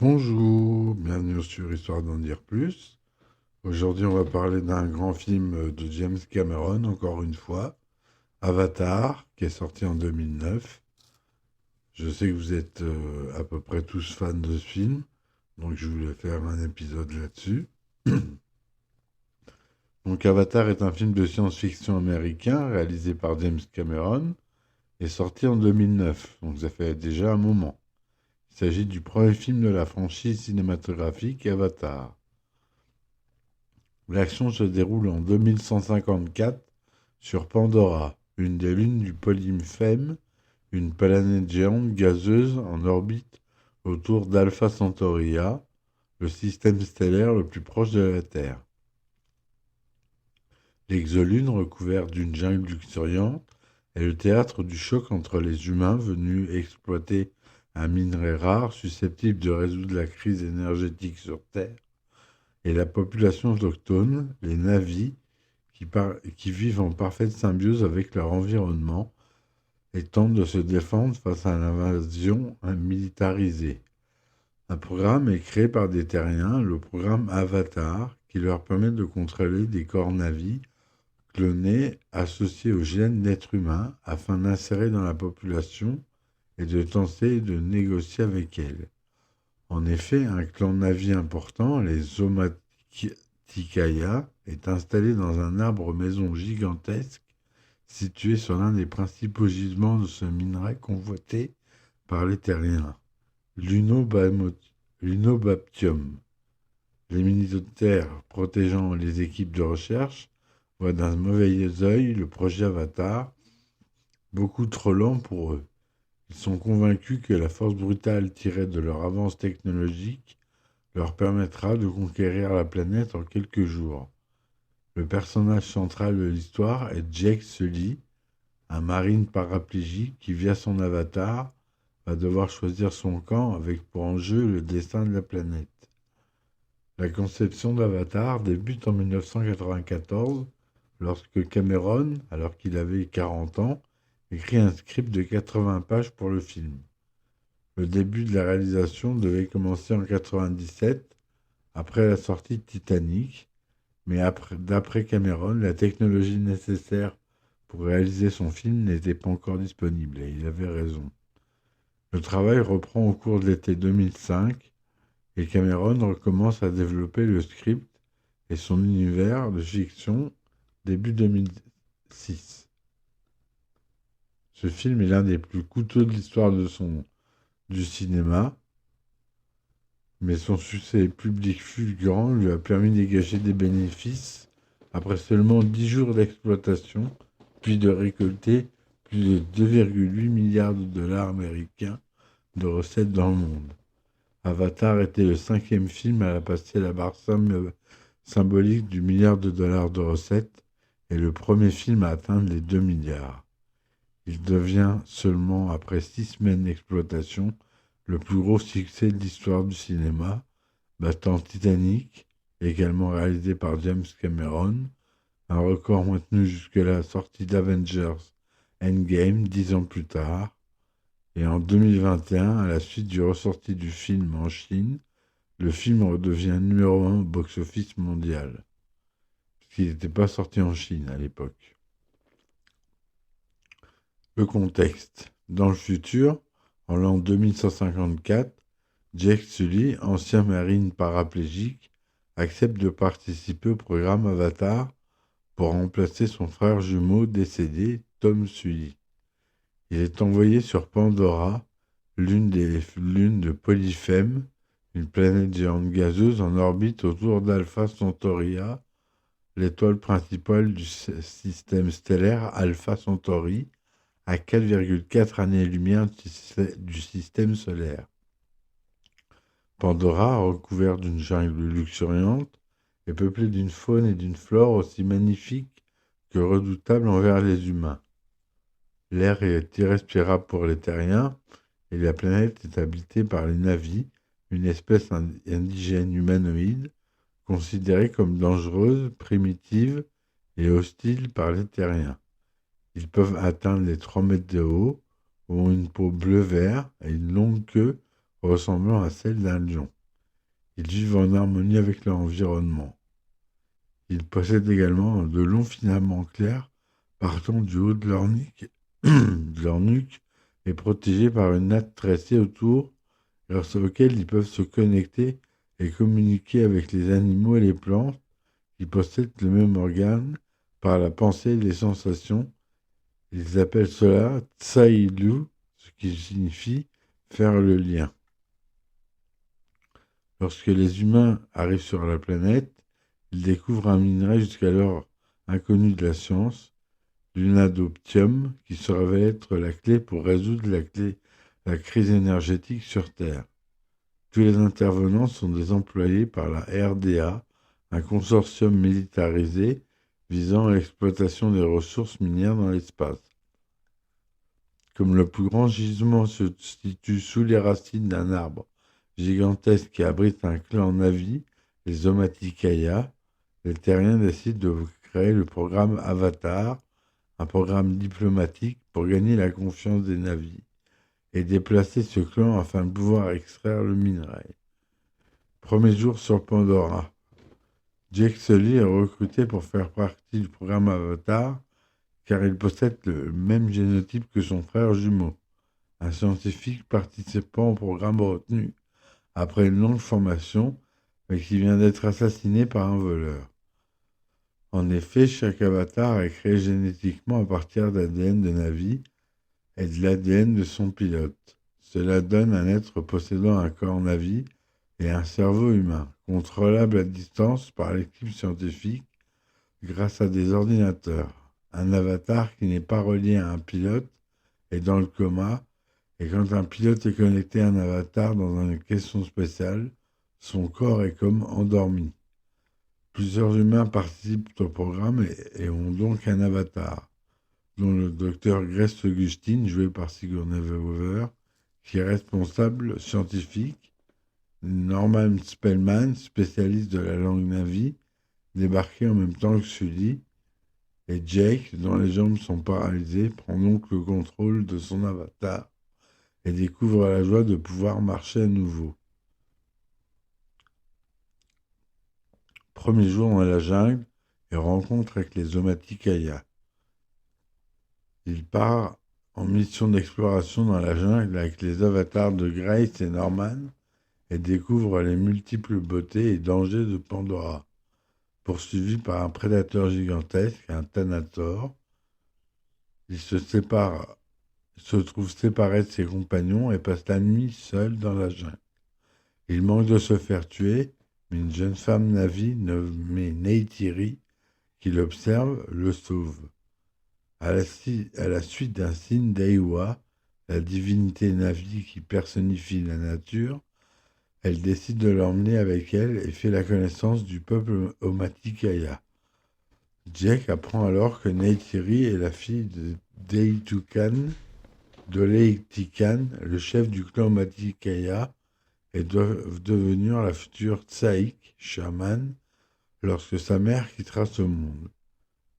Bonjour, bienvenue sur Histoire d'en dire plus. Aujourd'hui, on va parler d'un grand film de James Cameron, encore une fois, Avatar, qui est sorti en 2009. Je sais que vous êtes à peu près tous fans de ce film, donc je voulais faire un épisode là-dessus. Donc Avatar est un film de science-fiction américain réalisé par James Cameron et sorti en 2009, donc ça fait déjà un moment. Il s'agit du premier film de la franchise cinématographique Avatar. L'action se déroule en 2154 sur Pandora, une des lunes du Polymphème, une planète géante gazeuse en orbite autour d'Alpha Centauri A, le système stellaire le plus proche de la Terre. L'exolune, recouverte d'une jungle luxuriante, est le théâtre du choc entre les humains venus exploiter un minerai rare susceptible de résoudre la crise énergétique sur Terre et la population autochtone, les Navis, qui vivent en parfaite symbiose avec leur environnement et tentent de se défendre face à l'invasion militarisée. Un programme est créé par des terriens, le programme Avatar, qui leur permet de contrôler des corps Navis clonés associés aux gènes d'êtres humains afin d'insérer dans la population et de tenter de négocier avec elle. En effet, un clan Navi important, les Omaticaya, est installé dans un arbre-maison gigantesque situé sur l'un des principaux gisements de ce minerai convoité par les terriens, l'Unobaptium. Les militaires protégeant les équipes de recherche voient d'un mauvais œil le projet Avatar, beaucoup trop lent pour eux. Ils sont convaincus que la force brutale tirée de leur avance technologique leur permettra de conquérir la planète en quelques jours. Le personnage central de l'histoire est Jake Sully, un marine paraplégique qui, via son avatar, va devoir choisir son camp avec pour enjeu le destin de la planète. La conception d'Avatar débute en 1994 lorsque Cameron, alors qu'il avait 40 ans, écrit un script de 80 pages pour le film. Le début de la réalisation devait commencer en 1997, après la sortie de Titanic, mais d'après Cameron, la technologie nécessaire pour réaliser son film n'était pas encore disponible, et il avait raison. Le travail reprend au cours de l'été 2005, et Cameron recommence à développer le script et son univers de fiction début 2006. Ce film est l'un des plus coûteux de l'histoire du cinéma, mais son succès public fulgurant lui a permis de dégager des bénéfices après seulement 10 jours d'exploitation, puis de récolter plus de 2,8 milliards de dollars américains de recettes dans le monde. Avatar était le cinquième film à passer la barre symbolique du milliard de dollars de recettes et le premier film à atteindre les 2 milliards. Il devient seulement après 6 semaines d'exploitation le plus gros succès de l'histoire du cinéma, battant Titanic, également réalisé par James Cameron, un record maintenu jusqu'à la sortie d'Avengers Endgame 10 ans plus tard, et en 2021, à la suite du ressorti du film en Chine, le film redevient numéro 1 au box-office mondial, puisqu'il n'était pas sorti en Chine à l'époque. Le contexte. Dans le futur, en l'an 2154, Jake Sully, ancien marine paraplégique, accepte de participer au programme Avatar pour remplacer son frère jumeau décédé, Tom Sully. Il est envoyé sur Pandora, l'une des lunes de Polyphème, une planète géante gazeuse en orbite autour d'Alpha Centauri A, l'étoile principale du système stellaire Alpha Centauri, à 4,4 années-lumière du système solaire. Pandora, recouverte d'une jungle luxuriante, est peuplée d'une faune et d'une flore aussi magnifiques que redoutables envers les humains. L'air est irrespirable pour les terriens et la planète est habitée par les Navis, une espèce indigène humanoïde considérée comme dangereuse, primitive et hostile par les terriens. Ils peuvent atteindre les 3 mètres de haut, ont une peau bleu-vert et une longue queue ressemblant à celle d'un lion. Ils vivent en harmonie avec leur environnement. Ils possèdent également de longs filaments clairs partant du haut de leur nuque et protégés par une natte tressée autour, grâce auquel ils peuvent se connecter et communiquer avec les animaux et les plantes qui possèdent le même organe par la pensée et les sensations. Ils appellent cela Tsailu, ce qui signifie faire le lien. Lorsque les humains arrivent sur la planète, ils découvrent un minerai jusqu'alors inconnu de la science, l'unadoptium, qui se révèle être la clé pour résoudre la crise énergétique sur Terre. Tous les intervenants sont des employés par la RDA, un consortium militarisé visant à l'exploitation des ressources minières dans l'espace. Comme le plus grand gisement se situe sous les racines d'un arbre gigantesque qui abrite un clan Na'vi, les Omaticaya, les terriens décident de créer le programme Avatar, un programme diplomatique pour gagner la confiance des Na'vi et déplacer ce clan afin de pouvoir extraire le minerai. Premier jour sur Pandora. Jake Sully est recruté pour faire partie du programme Avatar car il possède le même génotype que son frère jumeau, un scientifique participant au programme retenu après une longue formation, mais qui vient d'être assassiné par un voleur. En effet, chaque avatar est créé génétiquement à partir d'ADN de Na'vi et de l'ADN de son pilote. Cela donne un être possédant un corps Na'vi et un cerveau humain, contrôlable à distance par l'équipe scientifique grâce à des ordinateurs. Un avatar qui n'est pas relié à un pilote est dans le coma, et quand un pilote est connecté à un avatar dans une question spéciale, son corps est comme endormi. Plusieurs humains participent au programme et ont donc un avatar, dont le docteur Grace Augustine, joué par Sigourney Weaver, qui est responsable scientifique, Norman Spellman, spécialiste de la langue Na'vi, débarqué en même temps que Sully, et Jake, dont les jambes sont paralysées, prend donc le contrôle de son avatar et découvre la joie de pouvoir marcher à nouveau. Premier jour dans la jungle et rencontre avec les Omaticaya. Il part en mission d'exploration dans la jungle avec les avatars de Grace et Norman et découvre les multiples beautés et dangers de Pandora. Poursuivi par un prédateur gigantesque, un Thanator, il se trouve séparé de ses compagnons et passe la nuit seul dans la jungle. Il manque de se faire tuer, mais une jeune femme Na'vi nommée Neytiri, qui l'observe, le sauve. À la suite d'un signe d'Aiwa, la divinité Na'vi qui personnifie la nature, elle décide de l'emmener avec elle et fait la connaissance du peuple Omaticaya. Jake apprend alors que Neytiri est la fille de Doleitikan, le chef du clan Omaticaya, et doit devenir la future Tsaïk, chamane, lorsque sa mère quittera ce monde.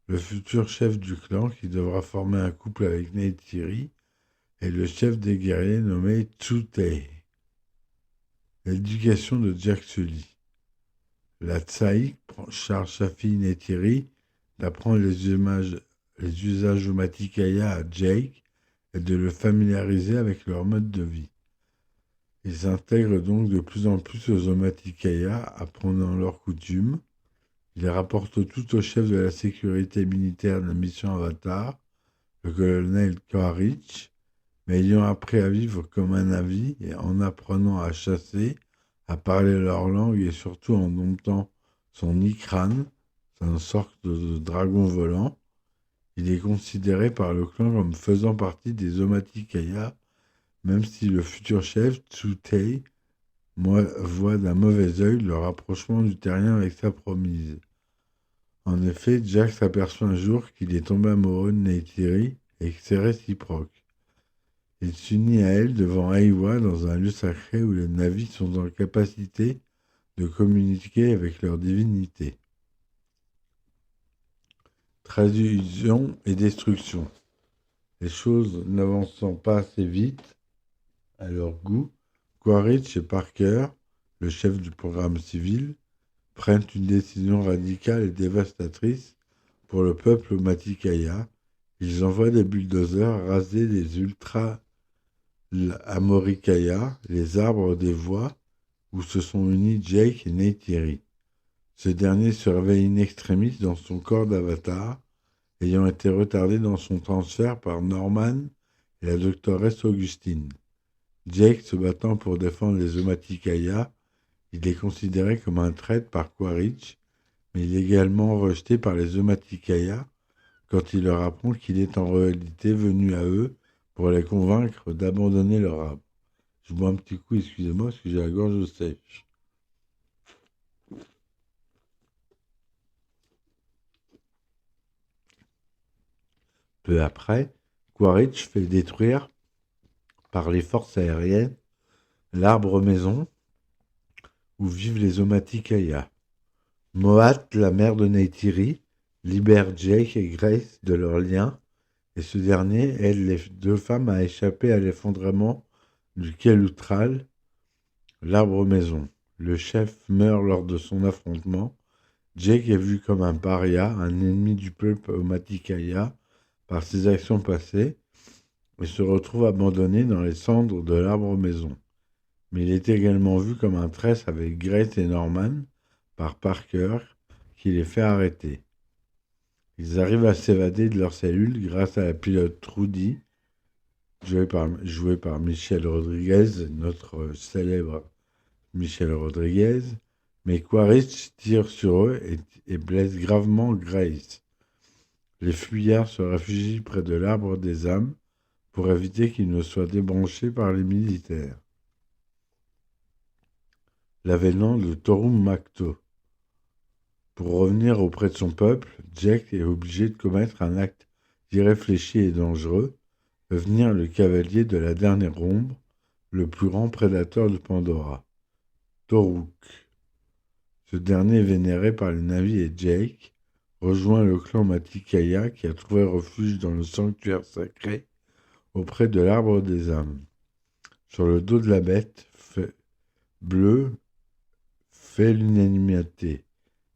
Le futur chef du clan, qui devra former un couple avec Neytiri, est le chef des guerriers nommé Tsutei. L'éducation de Jack Sully. La Tsaïk charge sa fille Neytiri d'apprendre les usages Omaticaya à Jake et de le familiariser avec leur mode de vie. Ils s'intègrent donc de plus en plus aux Omaticaya, apprenant leurs coutumes. Ils rapportent tout au chef de la sécurité militaire de la mission Avatar, le colonel Quaritch, mais ayant appris à vivre comme un Na'vi et en apprenant à chasser, à parler leur langue et surtout en domptant son Ikran, c'est une sorte de dragon volant, il est considéré par le clan comme faisant partie des Omaticaya, même si le futur chef, Tsutei, voit d'un mauvais œil le rapprochement du terrien avec sa promise. En effet, Jack s'aperçoit un jour qu'il est tombé amoureux de Neytiri et que c'est réciproque. Il s'unit à elle devant Aiwa dans un lieu sacré où les Na'vi sont en capacité de communiquer avec leur divinité. Traduction et destruction. Les choses n'avançant pas assez vite à leur goût, Quaritch et Parker, le chef du programme civil, prennent une décision radicale et dévastatrice pour le peuple Matikaya. Ils envoient des bulldozers raser les Amorikaya, les arbres des voies où se sont unis Jake et Neytiri. Ce dernier se réveille in extremis dans son corps d'avatar, ayant été retardé dans son transfert par Norman et la doctoresse Augustine. Jake se battant pour défendre les Omaticaya, il est considéré comme un traître par Quaritch, mais il est également rejeté par les Omaticaya quand il leur apprend qu'il est en réalité venu à eux pour les convaincre d'abandonner leur arbre. Je bois un petit coup, excusez-moi, parce que j'ai la gorge sèche. Peu après, Quaritch fait détruire par les forces aériennes l'arbre maison où vivent les Omaticaya. Moat, la mère de Neytiri, libère Jake et Grace de leur lien, et ce dernier aide les deux femmes à échapper à l'effondrement du Kelutral, l'arbre maison. Le chef meurt lors de son affrontement. Jake est vu comme un paria, un ennemi du peuple Omaticaya, par ses actions passées, et se retrouve abandonné dans les cendres de l'arbre maison. Mais il est également vu comme un traître avec Grace et Norman par Parker, qui les fait arrêter. Ils arrivent à s'évader de leur cellule grâce à la pilote Trudy, jouée par Michelle Rodriguez, notre célèbre Michelle Rodriguez, mais Quaritch tire sur eux et blesse gravement Grace. Les fuyards se réfugient près de l'arbre des âmes pour éviter qu'il ne soit débranché par les militaires. L'avènement de Torum Macto. Pour revenir auprès de son peuple, Jack est obligé de commettre un acte irréfléchi et dangereux, devenir le cavalier de la dernière ombre, le plus grand prédateur de Pandora, Toruk. Ce dernier est vénéré par les Na'vi et Jake, rejoint le clan Matikaya qui a trouvé refuge dans le sanctuaire sacré auprès de l'arbre des âmes. Sur le dos de la bête bleue fait l'unanimité.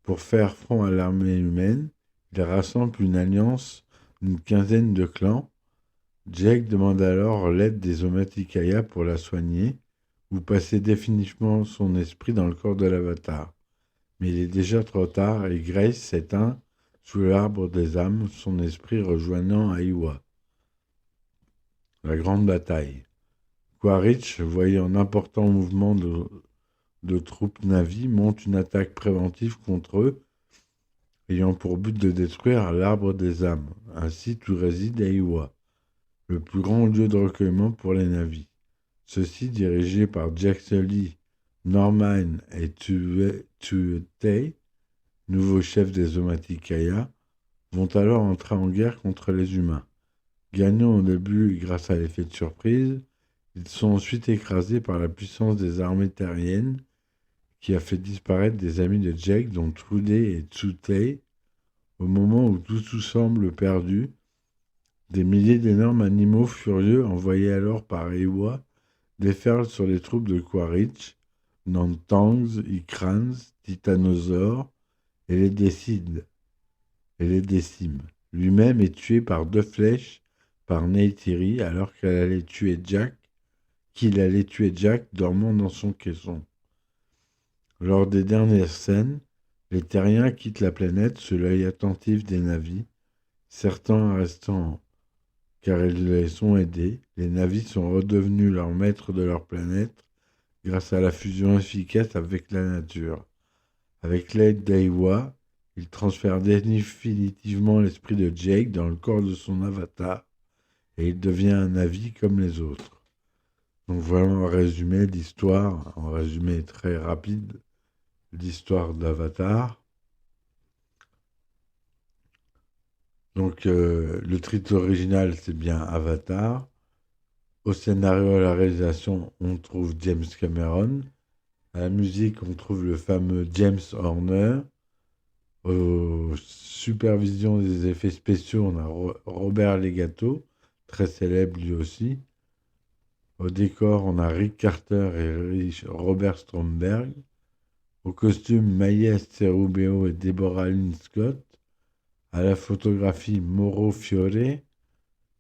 Pour faire front à l'armée humaine, il rassemble une alliance d'une quinzaine de clans. Jake demande alors l'aide des Omaticaya pour la soigner ou passer définitivement son esprit dans le corps de l'avatar. Mais il est déjà trop tard et Grace s'éteint sous l'arbre des âmes, son esprit rejoignant Aiwa. La grande bataille. Quaritch, voyant d'importants mouvements de troupes Na'vi, monte une attaque préventive contre eux, ayant pour but de détruire l'arbre des âmes, un site où réside Aiwa, le plus grand lieu de recueillement pour les Na'vi. Ceux-ci, dirigés par Jack Sully, Norman et Tuetei, nouveaux chefs des Omaticaya, vont alors entrer en guerre contre les humains. Gagnant au début grâce à l'effet de surprise, ils sont ensuite écrasés par la puissance des armées terriennes qui a fait disparaître des amis de Jake dont Trudy et Tsutei. Au moment où tout semble perdu, des milliers d'énormes animaux furieux envoyés alors par Ewa déferlent sur les troupes de Quaritch, Nantangs, Ikrans, Titanosaures, et les déciment. Lui-même est tué par 2 flèches par Neytiri alors qu'il allait tuer Jack dormant dans son caisson. Lors des dernières scènes, les terriens quittent la planète sous l'œil attentif des Na'vi, certains restant car ils les ont aidés. Les Na'vi sont redevenus leurs maîtres de leur planète grâce à la fusion efficace avec la nature. Avec l'aide d'Aiwa, il transfère définitivement l'esprit de Jake dans le corps de son avatar et il devient un Na'vi comme les autres. Donc voilà en résumé l'histoire, en résumé très rapide, l'histoire d'Avatar. Donc le titre original c'est bien Avatar. Au scénario et à la réalisation on trouve James Cameron. À la musique on trouve le fameux James Horner. Aux supervisions des effets spéciaux on a Robert Legato, très célèbre lui aussi. Au décor, on a Rick Carter et Robert Stromberg. Au costume, Maïs Cerubeo et Deborah Lynn Scott. À la photographie, Mauro Fiore.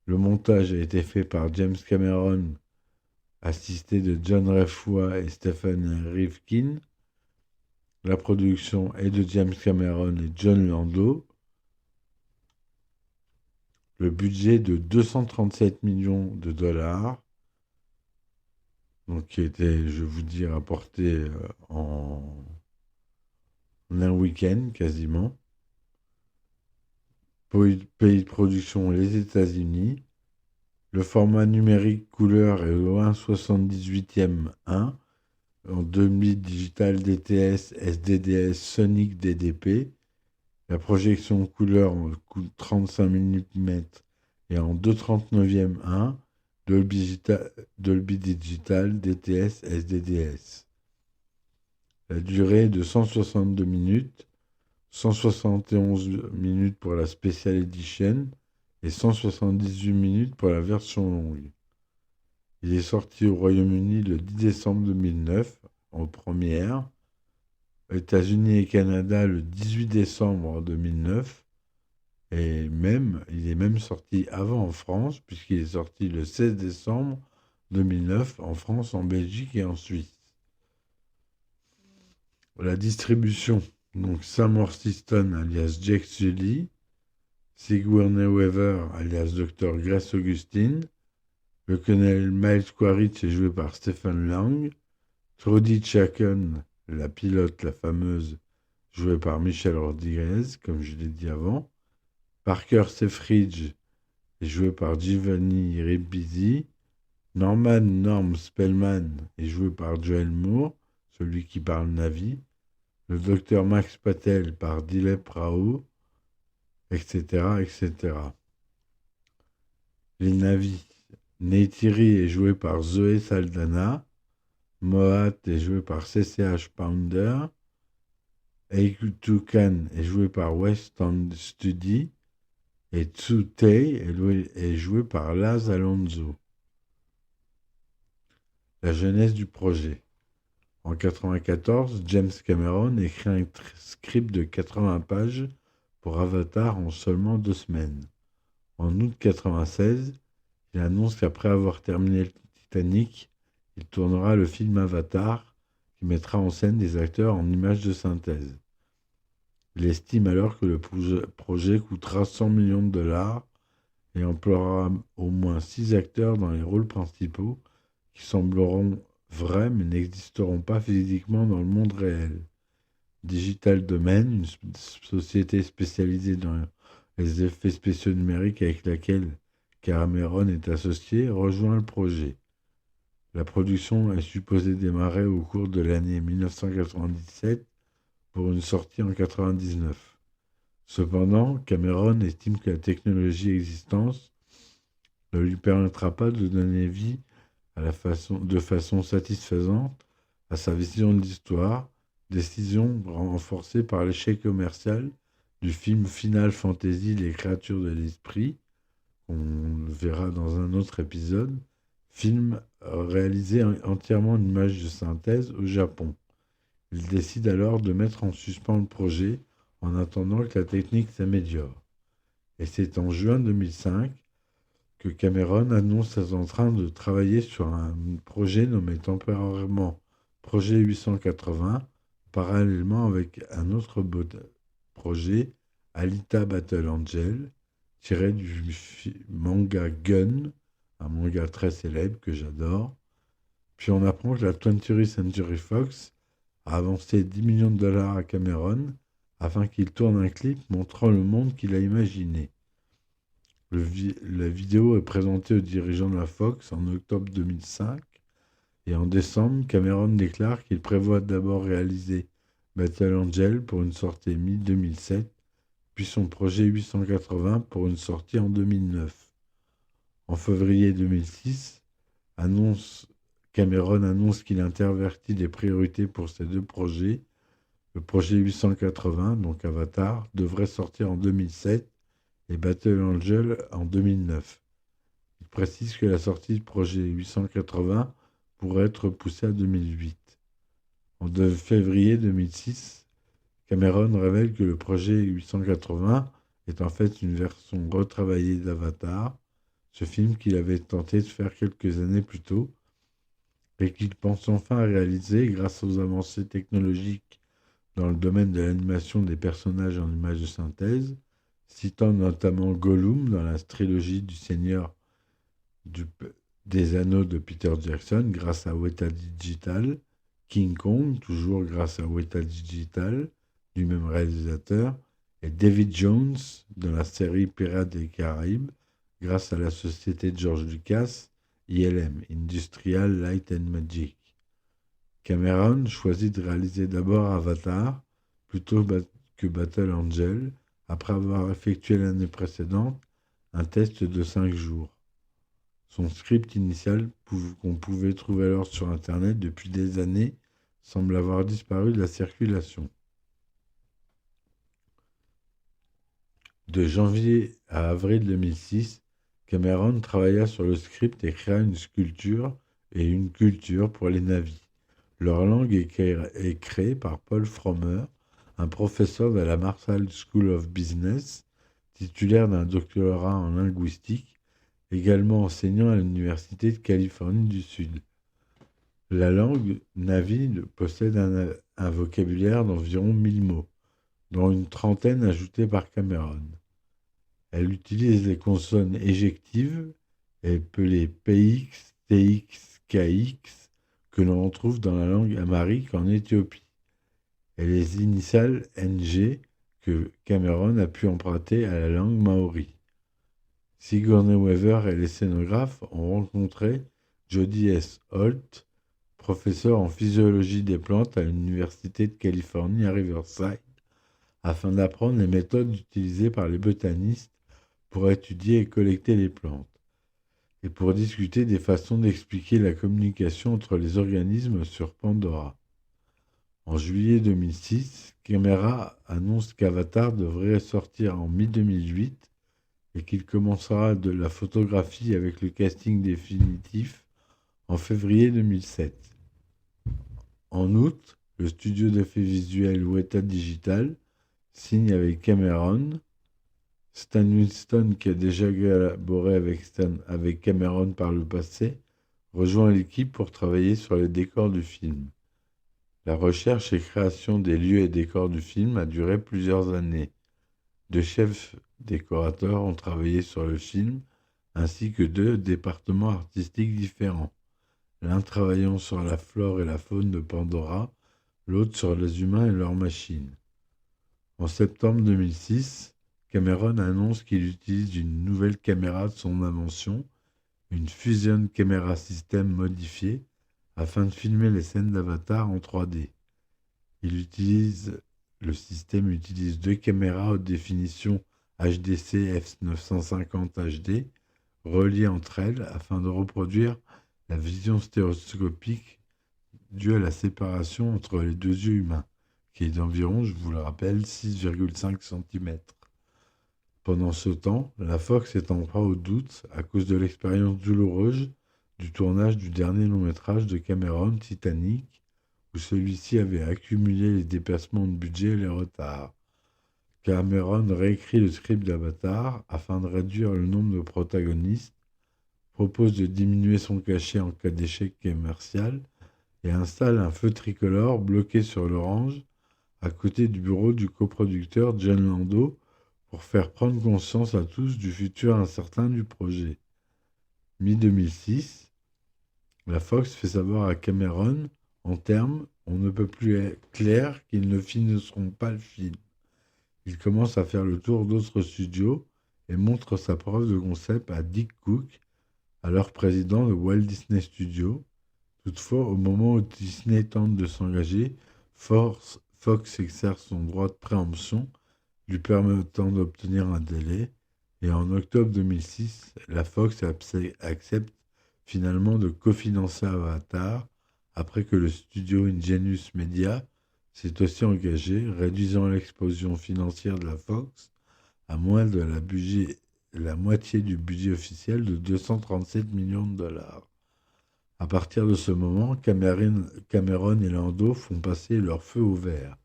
Le montage a été fait par James Cameron, assisté de John Refoua et Stephen Rifkin. La production est de James Cameron et John Landau. Le budget de 237 millions de dollars, donc qui était, je vous dis, rapporté en un week-end quasiment. Pays de production, les États-Unis. Le format numérique couleur est au 1/78e 1 en 2000 digital DTS, SDDS, Sonic DDP. La projection couleur en 35 mm et en 2/39e 1 Dolby Digital DTS, SDDS. La durée est de 162 minutes, 171 minutes pour la Special Edition et 178 minutes pour la version longue. Il est sorti au Royaume-Uni le 10 décembre 2009 en première, aux États-Unis et Canada le 18 décembre 2009, et il est même sorti avant en France, puisqu'il est sorti le 16 décembre 2009 en France, en Belgique et en Suisse. La distribution, donc Sam Worthington alias Jake Sully, Sigourney Weaver alias Dr. Grace Augustine, le colonel Miles Quaritch est joué par Stephen Lang, Trudy Chacon, la pilote, la fameuse, jouée par Michelle Rodriguez, comme je l'ai dit avant, Parker Selfridge est joué par Giovanni Ribisi, Norm Spellman est joué par Joel Moore, celui qui parle Navi, le docteur Max Patel par Dilip Rao, etc., etc. Les Navis. Neytiri est joué par Zoé Saldana, Moat est joué par CCH Pounder, Eiku Khan est joué par West End Study et Tsu Tei est joué par Laz Alonso. La genèse du projet. En 1994, James Cameron écrit un script de 80 pages pour Avatar en seulement 2 semaines. En août 1996, il annonce qu'après avoir terminé le Titanic, il tournera le film Avatar, qui mettra en scène des acteurs en images de synthèse. Il estime alors que le projet coûtera 100 millions de dollars et emploiera au moins 6 acteurs dans les rôles principaux qui sembleront vrais mais n'existeront pas physiquement dans le monde réel. Digital Domain, une société spécialisée dans les effets spéciaux numériques avec laquelle Cameron est associé, rejoint le projet. La production est supposée démarrer au cours de l'année 1997 pour une sortie en 1999. Cependant, Cameron estime que la technologie existante ne lui permettra pas de donner vie de façon satisfaisante à sa vision de l'histoire, décision renforcée par l'échec commercial du film Final Fantasy Les créatures de l'esprit, on le verra dans un autre épisode, film réalisé entièrement en images de synthèse au Japon. Il décide alors de mettre en suspens le projet en attendant que la technique s'améliore. Et c'est en juin 2005 que Cameron annonce être en train de travailler sur un projet nommé temporairement Projet 880, parallèlement avec un autre projet, Alita Battle Angel, tiré du manga Gun, un manga très célèbre que j'adore. Puis on apprend que la 20th Century Fox a avancé 10 millions de dollars à Cameron afin qu'il tourne un clip montrant le monde qu'il a imaginé. La vidéo est présentée aux dirigeants de la Fox en octobre 2005 et en décembre, Cameron déclare qu'il prévoit d'abord réaliser Battle Angel pour une sortie mi-2007, puis son projet 880 pour une sortie en 2009. En février 2006, Cameron annonce qu'il intervertit les priorités pour ces deux projets. Le projet 880, donc Avatar, devrait sortir en 2007 et Battle Angel en 2009. Il précise que la sortie du projet 880 pourrait être repoussée à 2008. En février 2006, Cameron révèle que le projet 880 est en fait une version retravaillée d'Avatar, ce film qu'il avait tenté de faire quelques années plus tôt et qu'il pense enfin réaliser grâce aux avancées technologiques dans le domaine de l'animation des personnages en images de synthèse, citant notamment Gollum dans la trilogie du Seigneur du- des Anneaux de Peter Jackson grâce à Weta Digital, King Kong, toujours grâce à Weta Digital, du même réalisateur, et David Jones dans la série Pirates des Caraïbes grâce à la société de George Lucas, ILM, Industrial Light and Magic. Cameron choisit de réaliser d'abord Avatar plutôt que Battle Angel, après avoir effectué l'année précédente un test de 5 jours. Son script initial, qu'on pouvait trouver alors sur Internet depuis des années, semble avoir disparu de la circulation. De janvier à avril 2006, Cameron travailla sur le script et créa une sculpture et une culture pour les Na'vi. Leur langue est créée par Paul Frommer, un professeur de la Marshall School of Business, titulaire d'un doctorat en linguistique, également enseignant à l'Université de Californie du Sud. La langue Na'vi possède un vocabulaire d'environ 1000 mots, dont une trentaine ajoutée par Cameron. Elle utilise les consonnes éjectives, appelées PX, TX, KX, que l'on retrouve dans la langue amharique en Éthiopie, et les initiales NG que Cameron a pu emprunter à la langue maori. Sigourney Weaver et les scénographes ont rencontré Jody S. Holt, professeur en physiologie des plantes à l'Université de Californie à Riverside, afin d'apprendre les méthodes utilisées par les botanistes pour étudier et collecter les plantes, et pour discuter des façons d'expliquer la communication entre les organismes sur Pandora. En juillet 2006, Camera annonce qu'Avatar devrait sortir en mi-2008 et qu'il commencera de la photographie avec le casting définitif en février 2007. En août, le studio d'effets visuels Weta Digital signe avec Cameron. Stan Winston, qui a déjà collaboré avec Cameron par le passé, rejoint l'équipe pour travailler sur les décors du film. La recherche et création des lieux et décors du film a duré plusieurs années. Deux chefs décorateurs ont travaillé sur le film, ainsi que deux départements artistiques différents, l'un travaillant sur la flore et la faune de Pandora, l'autre sur les humains et leurs machines. En septembre 2006, Cameron annonce qu'il utilise une nouvelle caméra de son invention, une Fusion Camera System modifiée, afin de filmer les scènes d'Avatar en 3D. Le système utilise deux caméras haute définition HDC F950 HD reliées entre elles afin de reproduire la vision stéréoscopique due à la séparation entre les deux yeux humains, qui est d'environ, je vous le rappelle, 6,5 cm. Pendant ce temps, la Fox est en proie au doute à cause de l'expérience douloureuse du tournage du dernier long-métrage de Cameron, Titanic, où celui-ci avait accumulé les dépassements de budget et les retards. Cameron réécrit le script d'Avatar afin de réduire le nombre de protagonistes, propose de diminuer son cachet en cas d'échec commercial et installe un feu tricolore bloqué sur l'orange à côté du bureau du coproducteur John Lando pour faire prendre conscience à tous du futur incertain du projet. Mi-2006, la Fox fait savoir à Cameron, en termes, on ne peut plus être clair qu'ils ne financeront pas le film. Il commence à faire le tour d'autres studios et montre sa preuve de concept à Dick Cook, alors président de Walt Disney Studios. Toutefois, au moment où Disney tente de s'engager, Fox exerce son droit de préemption, lui permettant d'obtenir un délai, et en octobre 2006, la Fox accepte finalement de cofinancer Avatar, après que le studio Ingenious Media s'est aussi engagé, réduisant l'exposition financière de la Fox à moins de la budget la moitié du budget officiel de 237 millions de dollars. À partir de ce moment, Cameron et Lando font passer leur feu au vert.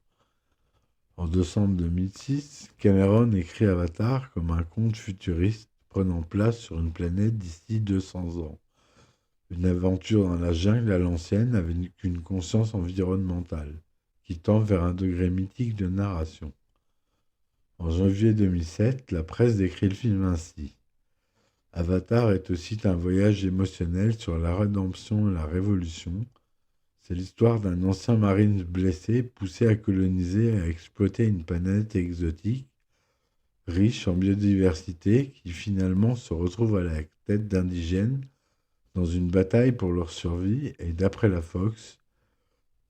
En décembre 2006, Cameron écrit Avatar comme un conte futuriste prenant place sur une planète d'ici 200 ans. Une aventure dans la jungle à l'ancienne avec une conscience environnementale, qui tend vers un degré mythique de narration. En janvier 2007, la presse décrit le film ainsi. Avatar est aussi un voyage émotionnel sur la rédemption et la révolution. C'est l'histoire d'un ancien marine blessé, poussé à coloniser et à exploiter une planète exotique, riche en biodiversité, qui finalement se retrouve à la tête d'indigènes dans une bataille pour leur survie. Et d'après la Fox,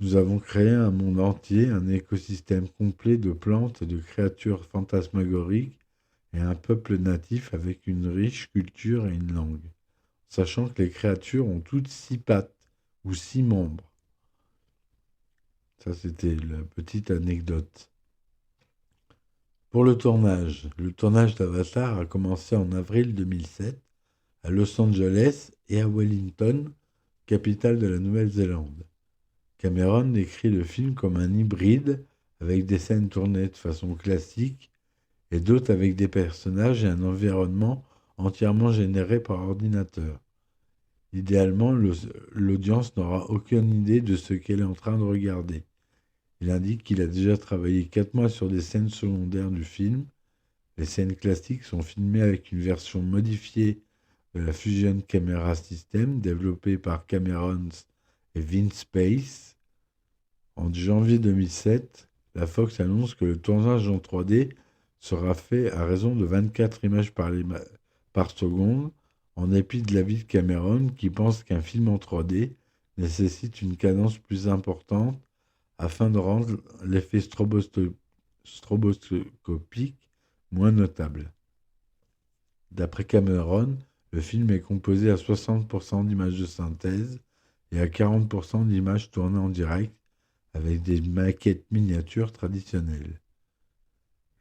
nous avons créé un monde entier, un écosystème complet de plantes et de créatures fantasmagoriques et un peuple natif avec une riche culture et une langue, sachant que les créatures ont toutes 6 pattes ou 6 membres. Ça, c'était la petite anecdote. Pour le tournage d'Avatar a commencé en avril 2007 à Los Angeles et à Wellington, capitale de la Nouvelle-Zélande. Cameron décrit le film comme un hybride avec des scènes tournées de façon classique et d'autres avec des personnages et un environnement entièrement généré par ordinateur. Idéalement, l'audience n'aura aucune idée de ce qu'elle est en train de regarder. Il indique qu'il a déjà travaillé 4 mois sur des scènes secondaires du film. Les scènes classiques sont filmées avec une version modifiée de la Fusion Camera System développée par Cameron et Vince Space. En janvier 2007, la Fox annonce que le tournage en 3D sera fait à raison de 24 images par seconde, en dépit de l'avis de Cameron qui pense qu'un film en 3D nécessite une cadence plus importante afin de rendre l'effet stroboscopique moins notable. D'après Cameron, le film est composé à 60% d'images de synthèse et à 40% d'images tournées en direct avec des maquettes miniatures traditionnelles.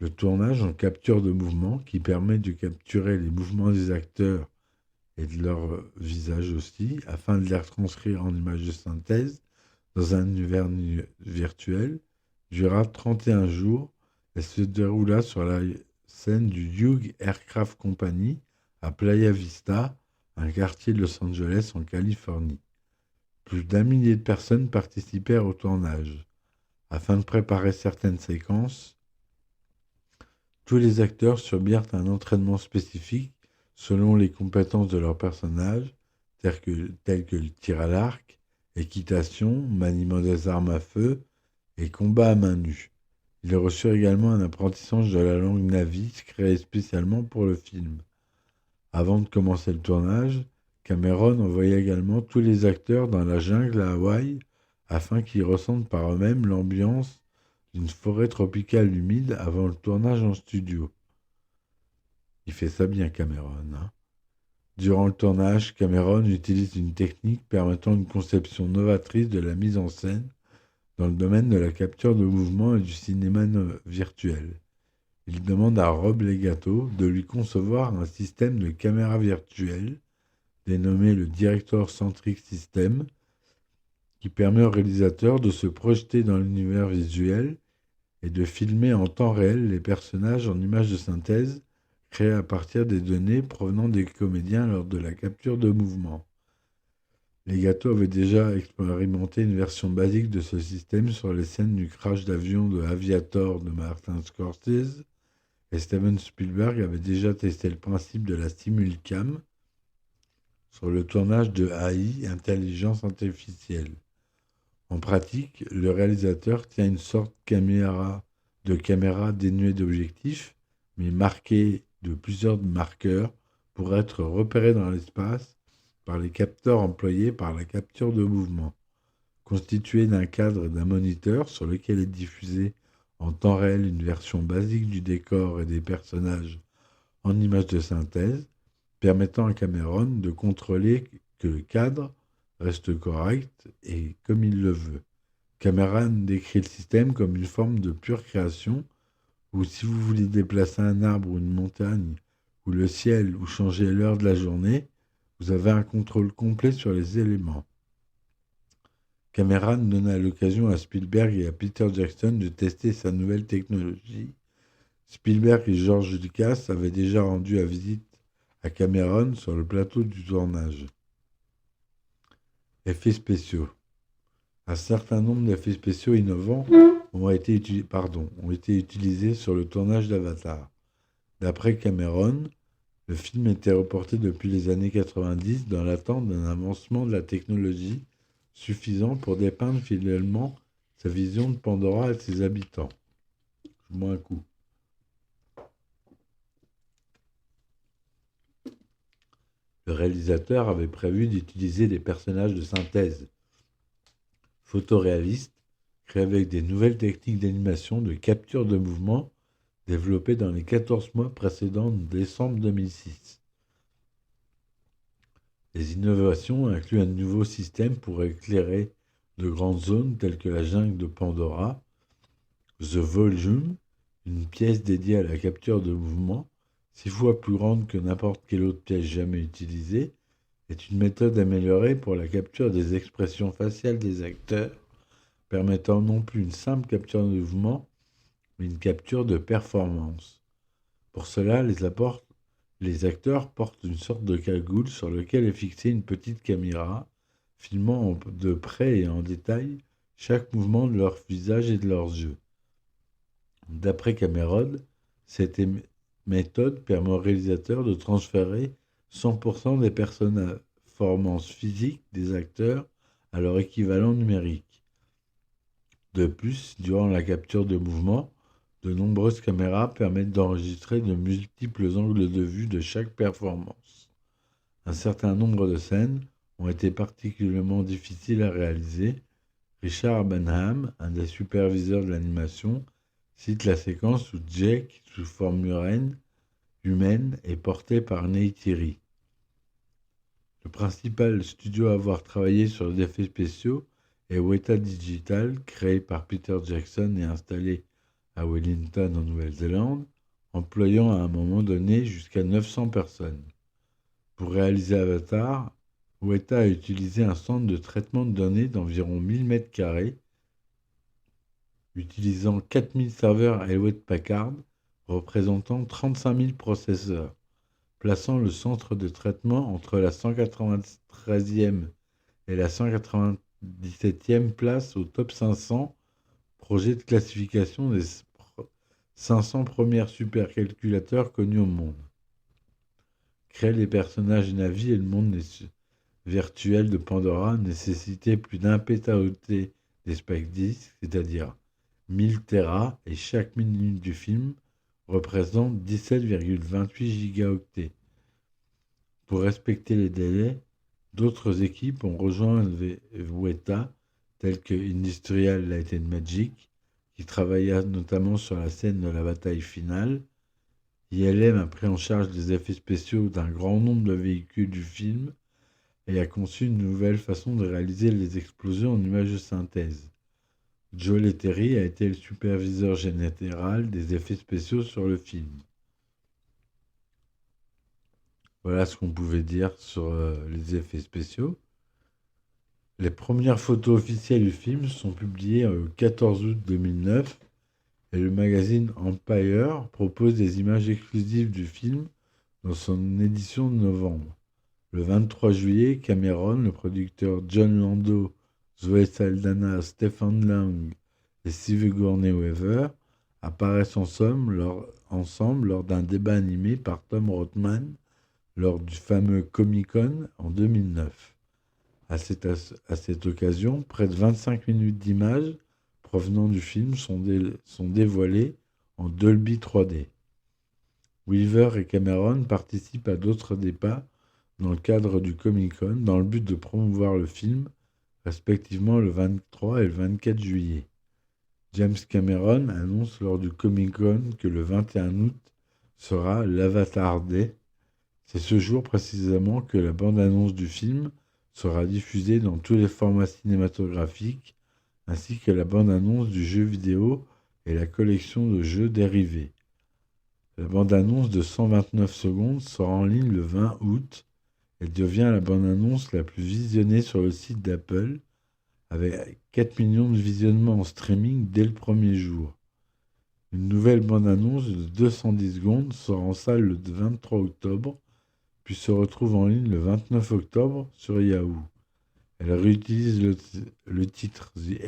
Le tournage en capture de mouvement, qui permet de capturer les mouvements des acteurs et de leur visage aussi, afin de les retranscrire en images de synthèse dans un univers virtuel, dura 31 jours et se déroula sur la scène du Hughes Aircraft Company à Playa Vista, un quartier de Los Angeles en Californie. Plus d'1 millier de personnes participèrent au tournage. Afin de préparer certaines séquences, tous les acteurs subirent un entraînement spécifique selon les compétences de leur personnage, tels que le tir à l'arc, équitation, maniement des armes à feu et combat à main nue. Ils reçurent également un apprentissage de la langue Navi créé spécialement pour le film. Avant de commencer le tournage, Cameron envoya également tous les acteurs dans la jungle à Hawaï afin qu'ils ressentent par eux-mêmes l'ambiance d'une forêt tropicale humide avant le tournage en studio. Il fait ça bien, Cameron. Durant le tournage, Cameron utilise une technique permettant une conception novatrice de la mise en scène dans le domaine de la capture de mouvement et du cinéma virtuel. Il demande à Rob Legato de lui concevoir un système de caméra virtuelle dénommé le Director Centric System, qui permet au réalisateur de se projeter dans l'univers visuel et de filmer en temps réel les personnages en images de synthèse créées à partir des données provenant des comédiens lors de la capture de mouvement. Legato avait déjà expérimenté une version basique de ce système sur les scènes du crash d'avion de Aviator de Martin Scorsese, et Steven Spielberg avait déjà testé le principe de la simulcam sur le tournage de AI, Intelligence artificielle. En pratique, le réalisateur tient une sorte de caméra dénuée d'objectifs, mais marquée de plusieurs marqueurs pour être repérée dans l'espace par les capteurs employés par la capture de mouvement, constitué d'un cadre et d'un moniteur sur lequel est diffusée en temps réel une version basique du décor et des personnages en images de synthèse, permettant à Cameron de contrôler que le cadre reste correct et comme il le veut. Cameron décrit le système comme une forme de pure création où si vous voulez déplacer un arbre ou une montagne ou le ciel ou changer l'heure de la journée, vous avez un contrôle complet sur les éléments. Cameron donna l'occasion à Spielberg et à Peter Jackson de tester sa nouvelle technologie. Spielberg et George Lucas avaient déjà rendu la visite à Cameron sur le plateau du tournage. Effets spéciaux. Un certain nombre d'effets spéciaux innovants ont été utilisés sur le tournage d'Avatar. D'après Cameron, le film était reporté depuis les années 90 dans l'attente d'un avancement de la technologie suffisant pour dépeindre fidèlement sa vision de Pandora et de ses habitants. Je bois un coup. Le réalisateur avait prévu d'utiliser des personnages de synthèse photoréalistes créés avec des nouvelles techniques d'animation de capture de mouvement développées dans les 14 mois précédant décembre 2006. Les innovations incluent un nouveau système pour éclairer de grandes zones telles que la jungle de Pandora, The Volume, une pièce dédiée à la capture de mouvement, 6 fois plus grande que n'importe quelle autre pièce jamais utilisée, est une méthode améliorée pour la capture des expressions faciales des acteurs, permettant non plus une simple capture de mouvement, mais une capture de performance. Pour cela, les acteurs portent une sorte de cagoule sur laquelle est fixée une petite caméra, filmant de près et en détail chaque mouvement de leur visage et de leurs yeux. D'après Cameron, cette méthode permet au réalisateur de transférer 100% des performances physiques des acteurs à leur équivalent numérique. De plus, durant la capture de mouvement, de nombreuses caméras permettent d'enregistrer de multiples angles de vue de chaque performance. Un certain nombre de scènes ont été particulièrement difficiles à réaliser. Richard Benham, un des superviseurs de l'animation, cite la séquence où Jake, sous forme humaine, est porté par Neytiri. Le principal studio à avoir travaillé sur les effets spéciaux est Weta Digital, créé par Peter Jackson et installé à Wellington en Nouvelle-Zélande, employant à un moment donné jusqu'à 900 personnes. Pour réaliser Avatar, Weta a utilisé un centre de traitement de données d'environ 1000 m², utilisant 4000 serveurs Hewlett-Packard, représentant 35 000 processeurs, plaçant le centre de traitement entre la 193e et la 197e place au top 500 projet de classification des 500 premiers supercalculateurs connus au monde. Créer les personnages navis et le monde virtuel de Pandora nécessitait plus d'1 pétaoctet d'espace disque, c'est-à-dire 1000 Tera, et chaque minute du film représente 17,28 gigaoctets. Pour respecter les délais, d'autres équipes ont rejoint Weta, telles que Industrial Light and Magic, qui travailla notamment sur la scène de la bataille finale. ILM a pris en charge les effets spéciaux d'un grand nombre de véhicules du film et a conçu une nouvelle façon de réaliser les explosions en images de synthèse. Joe Letteri a été le superviseur général des effets spéciaux sur le film. Voilà ce qu'on pouvait dire sur les effets spéciaux. Les premières photos officielles du film sont publiées le 14 août 2009 et le magazine Empire propose des images exclusives du film dans son édition de novembre. Le 23 juillet, Cameron, le producteur John Lando, Zoe Saldana, Stephen Lang et Sigourney Weaver apparaissent ensemble lors d'un débat animé par Tom Rothman lors du fameux Comic-Con en 2009. À cette occasion, près de 25 minutes d'images provenant du film sont dévoilées en Dolby 3D. Weaver et Cameron participent à d'autres débats dans le cadre du Comic-Con dans le but de promouvoir le film, respectivement le 23 et le 24 juillet. James Cameron annonce lors du Comic-Con que le 21 août sera l'Avatar Day. C'est ce jour précisément que la bande-annonce du film sera diffusée dans tous les formats cinématographiques, ainsi que la bande-annonce du jeu vidéo et la collection de jeux dérivés. La bande-annonce de 129 secondes sort en ligne le 20 août. Elle devient la bande-annonce la plus visionnée sur le site d'Apple, avec 4 millions de visionnements en streaming dès le premier jour. Une nouvelle bande-annonce de 210 secondes sort en salle le 23 octobre, puis se retrouve en ligne le 29 octobre sur Yahoo. Elle réutilise le titre The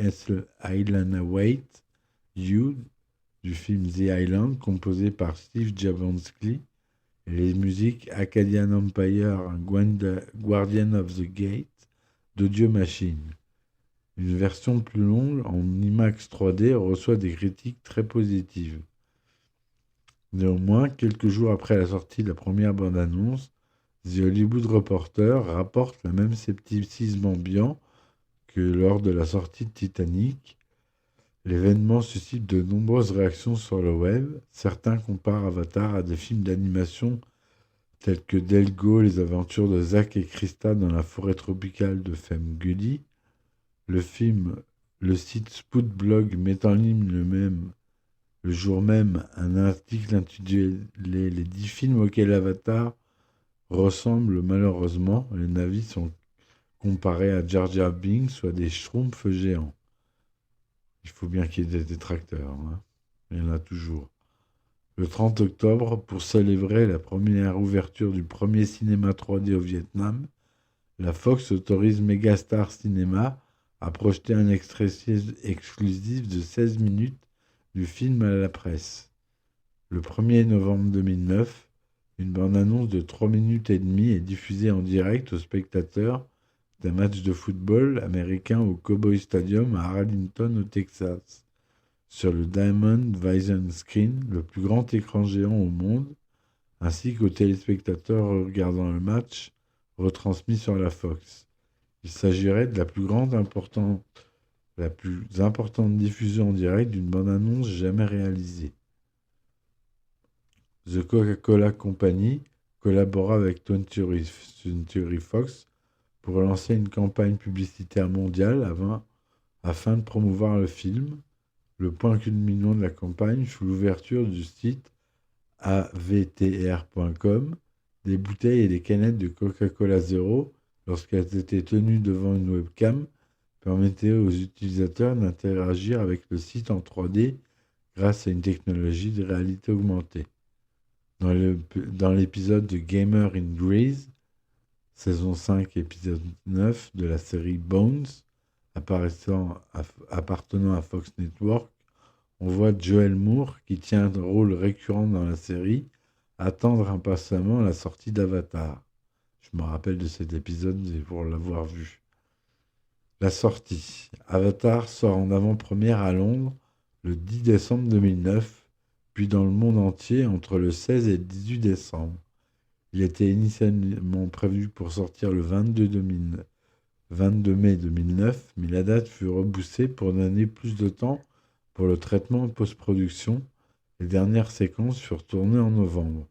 Island Awaits You du film The Island, composé par Steve Jablonsky, et les musiques Acadian Empire, Guardian of the Gate d'Audio Machine. Une version plus longue en IMAX 3D reçoit des critiques très positives. Néanmoins, quelques jours après la sortie de la première bande-annonce, The Hollywood Reporter rapporte le même scepticisme ambiant que lors de la sortie de Titanic. L'événement suscite de nombreuses réactions sur le web. Certains comparent Avatar à des films d'animation tels que Delgo, les aventures de Zack et Krista dans la forêt tropicale de Femme Gully. Le site Spoutblog met en ligne le jour même un article intitulé Les 10 films auxquels Avatar ressemble malheureusement. Les navis sont comparés à Jar Jar Binks ou à des schtroumpfs géants. Il faut bien qu'il y ait des détracteurs, hein. Il y en a toujours. Le 30 octobre, pour célébrer la première ouverture du premier cinéma 3D au Vietnam, la Fox autorise Megastar Cinema à projeter un extrait exclusif de 16 minutes du film à la presse. Le 1er novembre 2009, une bande-annonce de 3 minutes et demie est diffusée en direct aux spectateurs d'un match de football américain au Cowboy Stadium à Arlington, au Texas, sur le Diamond Vision Screen, le plus grand écran géant au monde, ainsi qu'aux téléspectateurs regardant le match retransmis sur la Fox. Il s'agirait de la plus importante diffusion en direct d'une bande-annonce jamais réalisée. The Coca-Cola Company collabora avec 20th Century Fox pour lancer une campagne publicitaire mondiale afin de promouvoir le film. Le point culminant de la campagne fut l'ouverture du site avtr.com. Des bouteilles et des canettes de Coca-Cola Zero, lorsqu'elles étaient tenues devant une webcam, permettaient aux utilisateurs d'interagir avec le site en 3D grâce à une technologie de réalité augmentée. Dans l'épisode de Gamer in Grease, saison 5, épisode 9 de la série Bones, appartenant à Fox Network, on voit Joel Moore, qui tient un rôle récurrent dans la série, attendre impatiemment la sortie d'Avatar. Je me rappelle de cet épisode pour l'avoir vu. La sortie. Avatar sort en avant-première à Londres le 10 décembre 2009, puis dans le monde entier entre le 16 et le 18 décembre. Il était initialement prévu pour sortir le 22 mai 2009, mais la date fut repoussée pour donner plus de temps pour le traitement en post-production. Les dernières séquences furent tournées en novembre,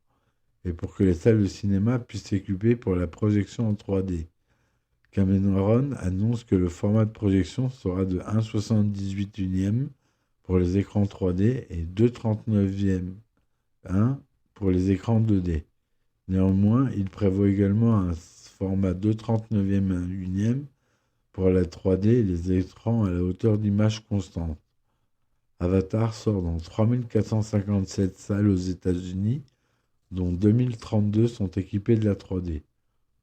et pour que les salles de cinéma puissent s'équiper pour la projection en 3D. Cameron annonce que le format de projection sera de 1,78 unième pour les écrans 3D et 2,39e pour les écrans 2D. Néanmoins, il prévoit également un format 2,39e unième pour la 3D et les écrans à la hauteur d'image constante. Avatar sort dans 3457 salles aux États-Unis, dont 2032 sont équipées de la 3D.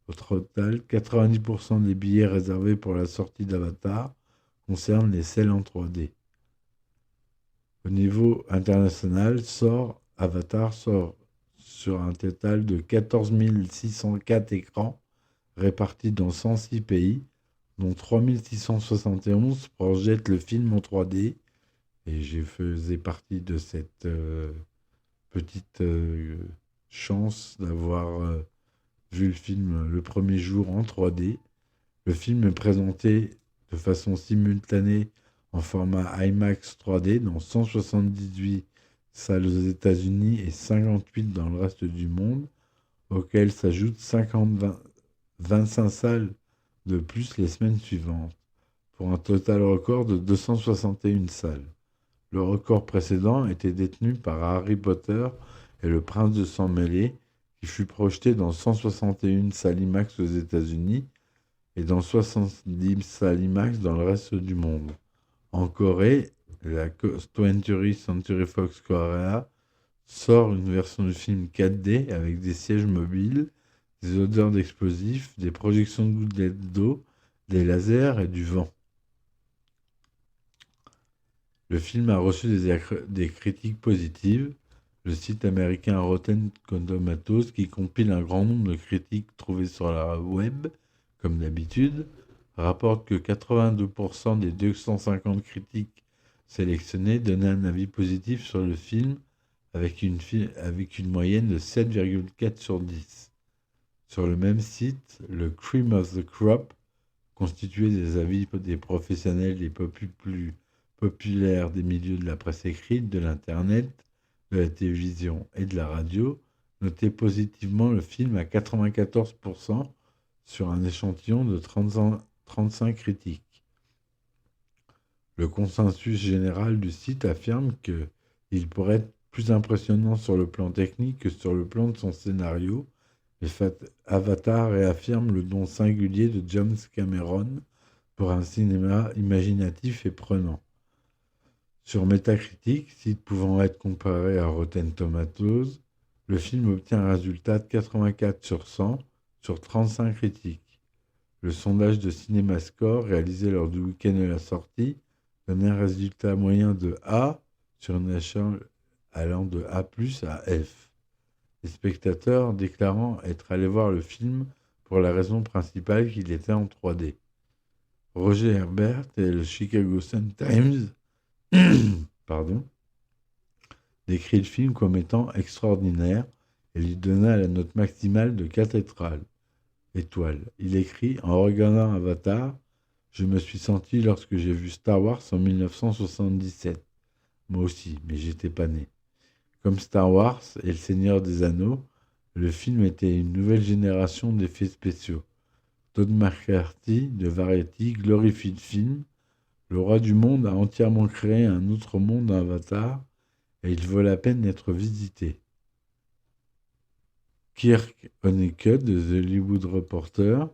Au total, 90% des billets réservés pour la sortie d'Avatar concernent les salles en 3D. Au niveau international, Avatar sort sur un total de 14 604 écrans répartis dans 106 pays, dont 3 671 projettent le film en 3D, et je faisais partie de cette petite chance d'avoir vu le film le premier jour en 3D. Le film est présenté de façon simultanée en format IMAX 3D dans 178 salles aux États-Unis et 58 dans le reste du monde, auxquelles s'ajoutent 25 salles de plus les semaines suivantes, pour un total record de 261 salles. Le record précédent était détenu par Harry Potter et Le Prince de Sang Mêlé, qui fut projeté dans 161 salles IMAX aux États-Unis et dans 70 salles IMAX dans le reste du monde. En Corée, la 20th Century Fox Korea sort une version du film 4D avec des sièges mobiles, des odeurs d'explosifs, des projections de gouttelettes d'eau, des lasers et du vent. Le film a reçu des critiques positives. Le site américain Rotten Tomatoes, qui compile un grand nombre de critiques trouvées sur la web, comme d'habitude, rapporte que 82% des 250 critiques sélectionnées donnaient un avis positif sur le film, avec une moyenne de 7,4 sur 10. Sur le même site, le Cream of the Crop, constitué des avis des professionnels les plus populaires des milieux de la presse écrite, de l'Internet, de la télévision et de la radio, notait positivement le film à 94% sur un échantillon de 35 critiques. Le consensus général du site affirme qu'il pourrait être plus impressionnant sur le plan technique que sur le plan de son scénario. Avatar réaffirme le don singulier de James Cameron pour un cinéma imaginatif et prenant. Sur Metacritic, site pouvant être comparé à Rotten Tomatoes, le film obtient un résultat de 84 sur 100 sur 35 critiques. Le sondage de CinemaScore réalisé lors du week-end de la sortie donne un résultat moyen de A sur une échelle allant de A+ à F. Les spectateurs déclarant être allés voir le film pour la raison principale qu'il était en 3D. Roger Herbert et le Chicago Sun-Times décrit le film comme étant extraordinaire et lui donna la note maximale de 4 étoiles. Il écrit: en regardant Avatar, je me suis senti lorsque j'ai vu Star Wars en 1977. Moi aussi, mais j'étais pas né. Comme Star Wars et Le Seigneur des Anneaux, le film était une nouvelle génération d'effets spéciaux. Todd McCarthy de Variety glorifie le film. Le roi du monde a entièrement créé un autre monde dans Avatar et il vaut la peine d'être visité. Kirk Honeycutt de The Hollywood Reporter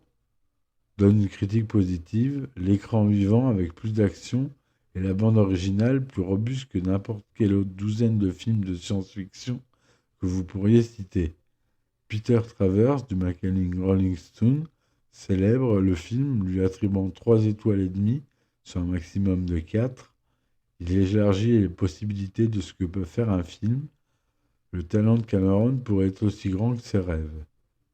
donne une critique positive. L'écran vivant avec plus d'action et la bande originale plus robuste que n'importe quelle autre douzaine de films de science-fiction que vous pourriez citer. Peter Travers du magazine Rolling Stone célèbre le film, lui attribuant 3 étoiles et demie sur un maximum de 4. Il élargit les possibilités de ce que peut faire un film. Le talent de Cameron pourrait être aussi grand que ses rêves.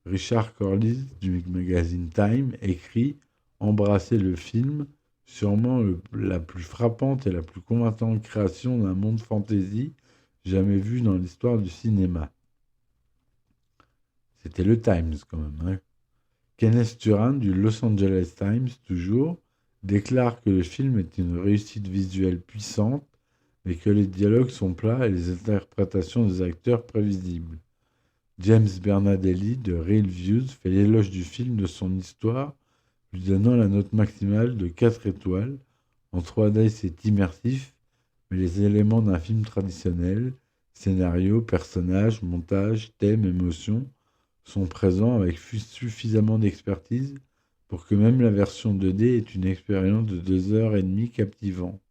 Richard Corliss du magazine Time écrit « Embrasser le film, sûrement la plus frappante et la plus convaincante création d'un monde fantasy jamais vu dans l'histoire du cinéma. » C'était le Times quand même. Hein. Kenneth Turan du Los Angeles Times, toujours, déclare que le film est une réussite visuelle puissante, mais que les dialogues sont plats et les interprétations des acteurs prévisibles. James Bernardelli de Real Views fait l'éloge du film de son histoire, lui donnant la note maximale de 4 étoiles. En 3D, c'est immersif, mais les éléments d'un film traditionnel, scénario, personnages, montage, thème, émotion, sont présents avec suffisamment d'expertise pour que même la version 2D ait une expérience de 2h30 captivante.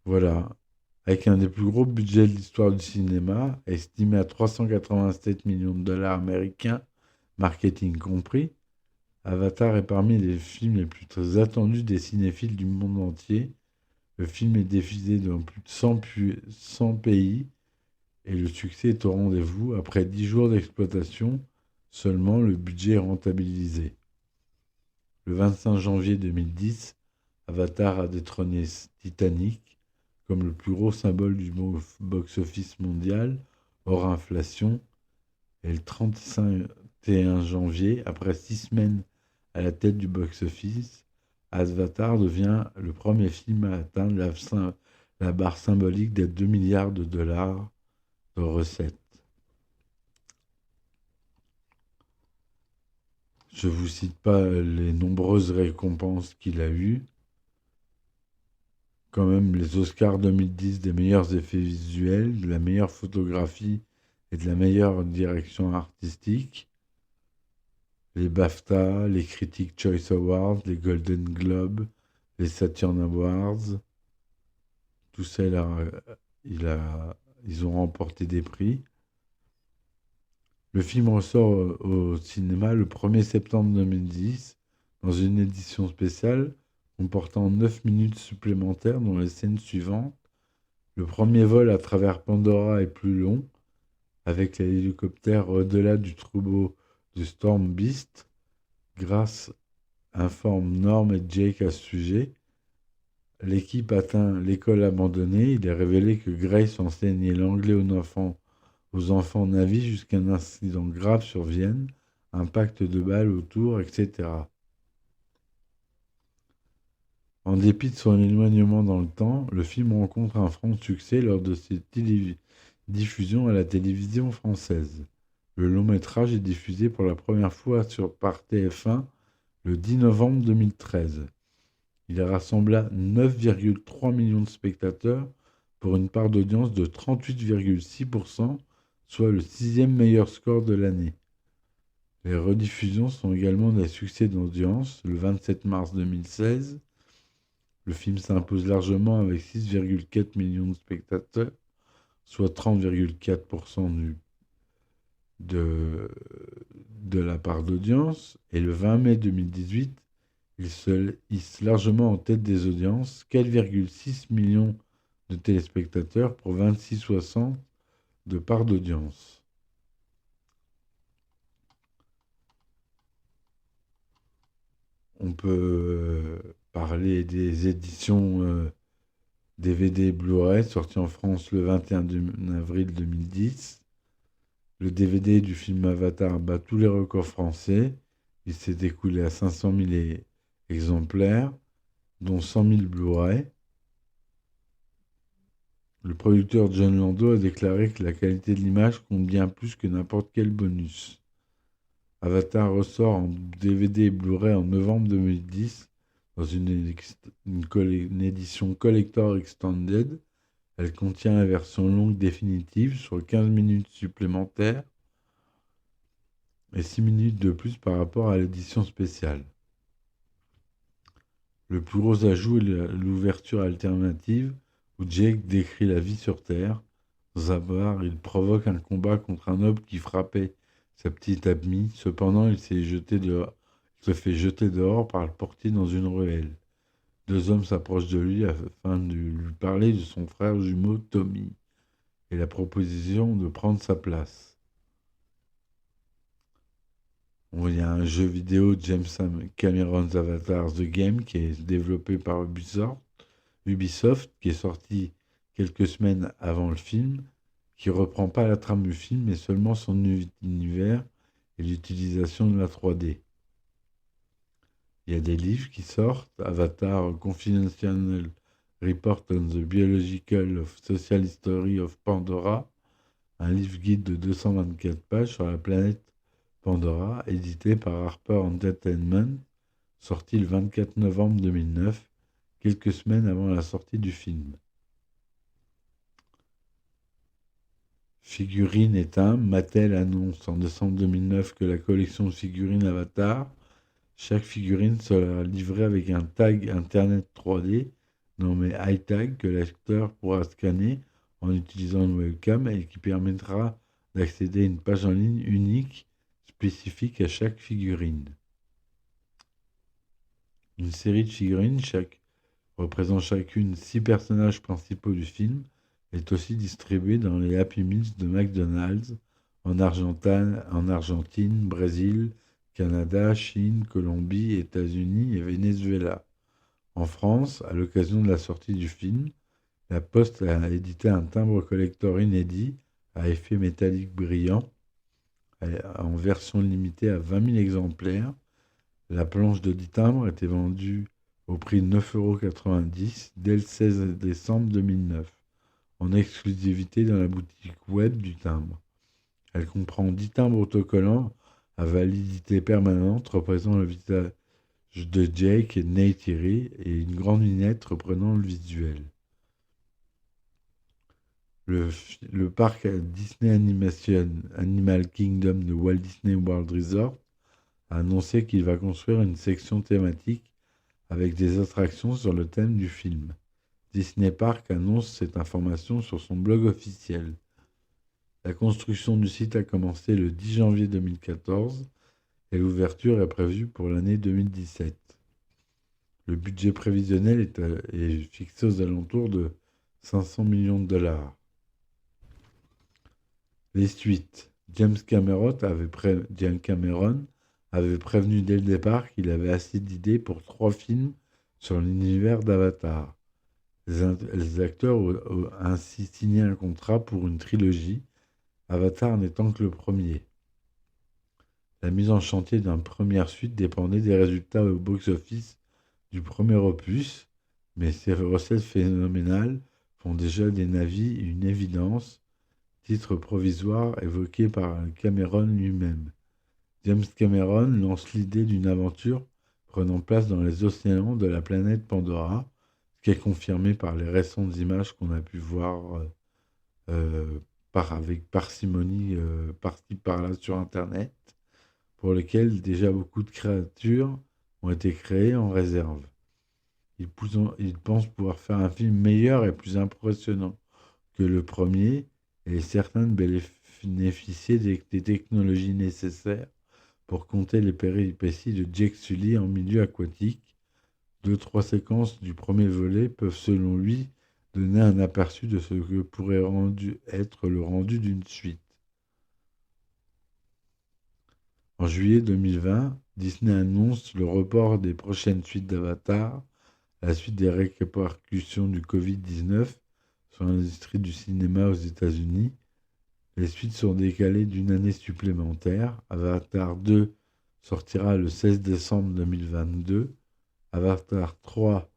Voilà. Avec un des plus gros budgets de l'histoire du cinéma, estimé à 387 millions de dollars américains, marketing compris, Avatar est parmi les films les plus très attendus des cinéphiles du monde entier. Le film est diffusé dans plus de 100 pays et le succès est au rendez-vous. Après 10 jours d'exploitation, seulement le budget est rentabilisé. Le 25 janvier 2010, Avatar a détrôné Titanic comme le plus gros symbole du box-office mondial, hors inflation. Et le 31 janvier, après 6 semaines à la tête du box-office, Avatar devient le premier film à atteindre la barre symbolique des 2 milliards de dollars de recettes. Je ne vous cite pas les nombreuses récompenses qu'il a eues, quand même les Oscars 2010 des meilleurs effets visuels, de la meilleure photographie et de la meilleure direction artistique, les BAFTA, les Critics' Choice Awards, les Golden Globes, les Saturn Awards, tout ça, ils ont remporté des prix. Le film ressort au cinéma le 1er septembre 2010 dans une édition spéciale comportant 9 minutes supplémentaires dont les scènes suivantes. Le premier vol à travers Pandora est plus long, avec l'hélicoptère au-delà du troupeau du Storm Beast. Grâce informe Norm et Jake à ce sujet. L'équipe atteint l'école abandonnée. Il est révélé que Grace enseignait l'anglais aux enfants navis jusqu'à un incident grave survienne, impact de balles autour, etc. En dépit de son éloignement dans le temps, le film rencontre un franc succès lors de ses diffusions à la télévision française. Le long métrage est diffusé pour la première fois par TF1 le 10 novembre 2013. Il rassembla 9,3 millions de spectateurs pour une part d'audience de 38,6%, soit le 6e meilleur score de l'année. Les rediffusions sont également des succès d'audience. Le 27 mars 2016, le film s'impose largement avec 6,4 millions de spectateurs, soit 30,4% de la part d'audience. Et le 20 mai 2018, il se hisse largement en tête des audiences, 4,6 millions de téléspectateurs pour 26,60 de part d'audience. On peut parler des éditions DVD et Blu-ray sorties en France le 21 avril 2010. Le DVD du film Avatar bat tous les records français. Il s'est écoulé à 500 000 exemplaires, dont 100 000 Blu-ray. Le producteur John Lando a déclaré que la qualité de l'image compte bien plus que n'importe quel bonus. Avatar ressort en DVD et Blu-ray en novembre 2010 dans une édition collector extended. Elle contient la version longue définitive sur 15 minutes supplémentaires et 6 minutes de plus par rapport à l'édition spéciale. Le plus gros ajout est l'ouverture alternative où Jake décrit la vie sur Terre. Dans un bar, il provoque un combat contre un homme qui frappait sa petite amie. Cependant, il se fait jeter dehors par le portier dans une ruelle. 2 hommes s'approchent de lui afin de lui parler de son frère jumeau Tommy et la proposition de prendre sa place. Il y a un jeu vidéo James Cameron's Avatar The Game qui est développé par Ubisoft, qui est sorti quelques semaines avant le film, qui reprend pas la trame du film, mais seulement son univers et l'utilisation de la 3D. Il y a des livres qui sortent, Avatar Confidential Report on the Biological of Social History of Pandora, un livre guide de 224 pages sur la planète Pandora, édité par Harper Entertainment, sorti le 24 novembre 2009, quelques semaines avant la sortie du film. Figurines et timbres, Mattel annonce en décembre 2009 que la collection de figurines Avatar, chaque figurine sera livrée avec un tag Internet 3D nommé iTag que l'acteur pourra scanner en utilisant une webcam et qui permettra d'accéder à une page en ligne unique spécifique à chaque figurine. Une série de figurines représente chacune 6 personnages principaux du film est aussi distribuée dans les Happy Meals de McDonald's en Argentine, Brésil, Canada, Chine, Colombie, États-Unis et Venezuela. En France, à l'occasion de la sortie du film, la Poste a édité un timbre collector inédit à effet métallique brillant en version limitée à 20 000 exemplaires. La planche de 10 timbres était vendue au prix de 9,90 € dès le 16 décembre 2009, en exclusivité dans la boutique web du timbre. Elle comprend 10 timbres autocollants à validité permanente représentant le visage de Jake et Neytiri et une grande vignette reprenant le visuel. Le parc Disney Animation Animal Kingdom de Walt Disney World Resort a annoncé qu'il va construire une section thématique avec des attractions sur le thème du film. Disney Park annonce cette information sur son blog officiel. La construction du site a commencé le 10 janvier 2014 et l'ouverture est prévue pour l'année 2017. Le budget prévisionnel est fixé aux alentours de 500 millions de dollars. Les suites. James Cameron avait prévenu dès le départ qu'il avait assez d'idées pour 3 films sur l'univers d'Avatar. Les acteurs ont ainsi signé un contrat pour une trilogie, Avatar n'étant que le premier. La mise en chantier d'une première suite dépendait des résultats au box-office du premier opus, mais ces recettes phénoménales font déjà des Na'vi une évidence, titre provisoire évoqué par Cameron lui-même. James Cameron lance l'idée d'une aventure prenant place dans les océans de la planète Pandora, ce qui est confirmé par les récentes images qu'on a pu voir avec parcimonie par-ci par-là sur Internet, pour lesquelles déjà beaucoup de créatures ont été créées en réserve. Il pense pouvoir faire un film meilleur et plus impressionnant que le premier, et est certain de bénéficier des technologies nécessaires pour compter les péripéties de Jake Sully en milieu aquatique. 2-3 séquences du premier volet peuvent, selon lui, donner un aperçu de ce que pourrait être le rendu d'une suite. En juillet 2020, Disney annonce le report des prochaines suites d'Avatar, la suite des répercussions du Covid-19 sur l'industrie du cinéma aux États-Unis. Les suites sont décalées d'une année supplémentaire. Avatar 2 sortira le 16 décembre 2022, Avatar 3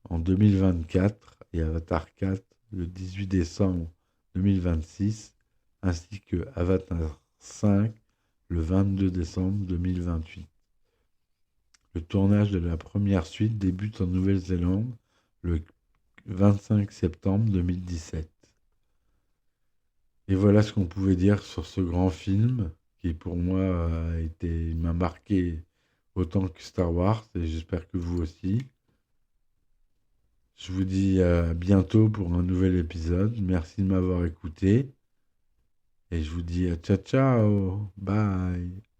en 2024 et Avatar 4 le 18 décembre 2026, ainsi que Avatar 5 le 22 décembre 2028. Le tournage de la première suite débute en Nouvelle-Zélande le 25 septembre 2017. Et voilà ce qu'on pouvait dire sur ce grand film qui pour moi m'a marqué autant que Star Wars et j'espère que vous aussi. Je vous dis à bientôt pour un nouvel épisode. Merci de m'avoir écouté et je vous dis à ciao ciao, bye.